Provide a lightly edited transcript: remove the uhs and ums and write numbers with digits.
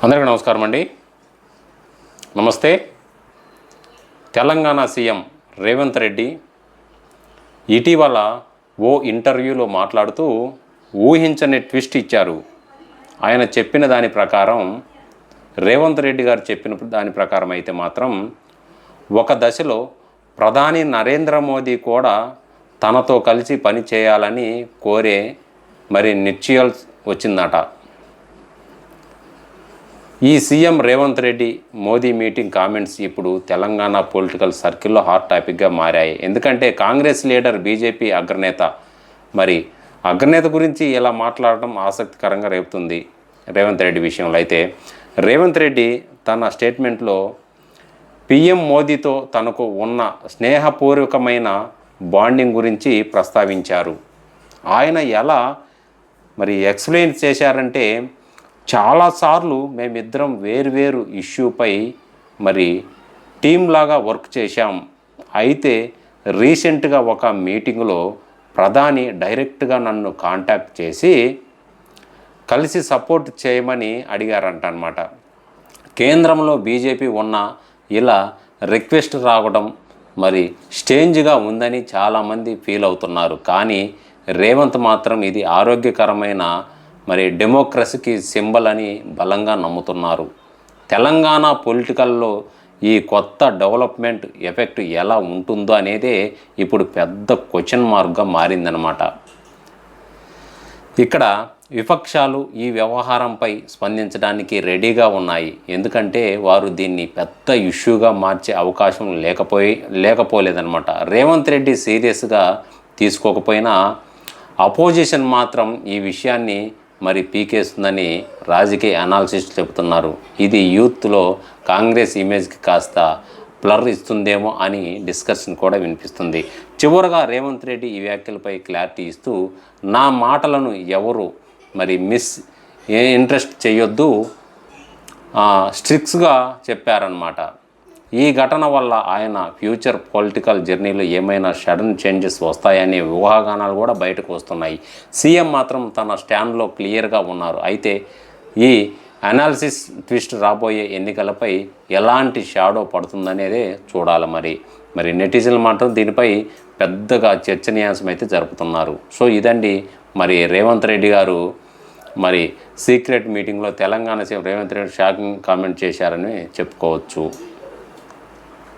అందరికీ నమస్కారం అండి. నమస్తే. తెలంగాణ సీఎం రేవంత్ రెడ్డి ఇటీవల ఓ ఇంటర్వ్యూలో మాట్లాడుతూ ఊహించని ట్విస్ట్ ఇచ్చారు. ఆయన చెప్పిన దాని ప్రకారం, రేవంత్ రెడ్డి గారు చెప్పిన దాని ప్రకారం అయితే మాత్రం ఒక దశలో ప్రధాని నరేంద్ర మోదీ కూడా తనతో కలిసి పని చేయాలని కోరే నిశ్చయం వచ్చిందట. ఈ CM Revanth Reddy Modi meeting comments ఇప్పుడు తెలంగాణ పొలిటికల్ సర్కిల్లో హాట్ టాపిక్గా మారాయి. ఎందుకంటే కాంగ్రెస్ లీడర్, బీజేపీ అగ్రనేత గురించి ఇలా మాట్లాడటం ఆసక్తికరంగా రేపుతుంది. రేవంత్ రెడ్డి విషయంలో అయితే రేవంత్ రెడ్డి తన స్టేట్మెంట్లో పీఎం మోదీతో తనకు ఉన్న స్నేహపూర్వకమైన బాండింగ్ గురించి ప్రస్తావించారు. ఆయన ఎలా ఎక్స్ప్లెయిన్ చేశారంటే, చాలాసార్లు మేమిద్దరం వేరు ఇష్యూపై టీమ్ లాగా వర్క్ చేశాం. అయితే రీసెంట్గా ఒక మీటింగ్లో ప్రధాని డైరెక్ట్గా నన్ను కాంటాక్ట్ చేసి కలిసి సపోర్ట్ చేయమని అడిగారంట. కేంద్రంలో బీజేపీ ఉన్న ఇలా రిక్వెస్ట్ రావడం స్ట్రేంజ్గా ఉందని చాలామంది ఫీల్ అవుతున్నారు. కానీ రేవంత్ మాత్రం ఇది ఆరోగ్యకరమైన డెమోక్రసీకి సింబల్ అని బలంగా నమ్ముతున్నారు. తెలంగాణ పొలిటికల్లో ఈ కొత్త డెవలప్మెంట్ ఎఫెక్ట్ ఎలా ఉంటుందో అనేదే ఇప్పుడు పెద్ద క్వశ్చన్ మార్క్గా మారిందనమాట. ఇక్కడ విపక్షాలు ఈ వ్యవహారంపై స్పందించడానికి రెడీగా ఉన్నాయి. ఎందుకంటే వారు దీన్ని పెద్ద ఇష్యూగా మార్చే అవకాశం లేకపోలేదన్నమాట. రేవంత్ రెడ్డి సీరియస్గా తీసుకోకపోయినా అపోజిషన్ మాత్రం ఈ విషయాన్ని పీకేస్తుందని రాజకీయ అనాలిసిస్టులు చెబుతున్నారు. ఇది యూత్లో కాంగ్రెస్ ఇమేజ్కి కాస్త ప్లర్ ఇస్తుందేమో అని డిస్కషన్ కూడా వినిపిస్తుంది. చివరగా రేవంత్ రెడ్డి ఈ వ్యాఖ్యలపై క్లారిటీ ఇస్తూ, నా మాటలను ఎవరు ఇంట్రెస్ట్ చేయొద్దు స్ట్రిక్ట్గా చెప్పారన్నమాట. ఈ ఘటన వల్ల ఆయన ఫ్యూచర్ పొలిటికల్ జర్నీలో ఏమైనా సడన్ చేంజెస్ వస్తాయనే ఊహాగానాలు కూడా బయటకు వస్తున్నాయి. సీఎం మాత్రం తన స్టాండ్లో క్లియర్గా ఉన్నారు. అయితే ఈ అనాలిసిస్ ట్విస్ట్ రాబోయే ఎన్నికలపై ఎలాంటి షాడో పడుతుందనేదే చూడాలి. మరి నెటిజన్లు మాత్రం దీనిపై పెద్దగా చర్చనీయాంశం అయితే జరుపుతున్నారు. సో ఇదండి రేవంత్ రెడ్డి గారు సీక్రెట్ మీటింగ్లో Telangana CM Revanth Reddy shocking comment చేశారని చెప్పుకోవచ్చు.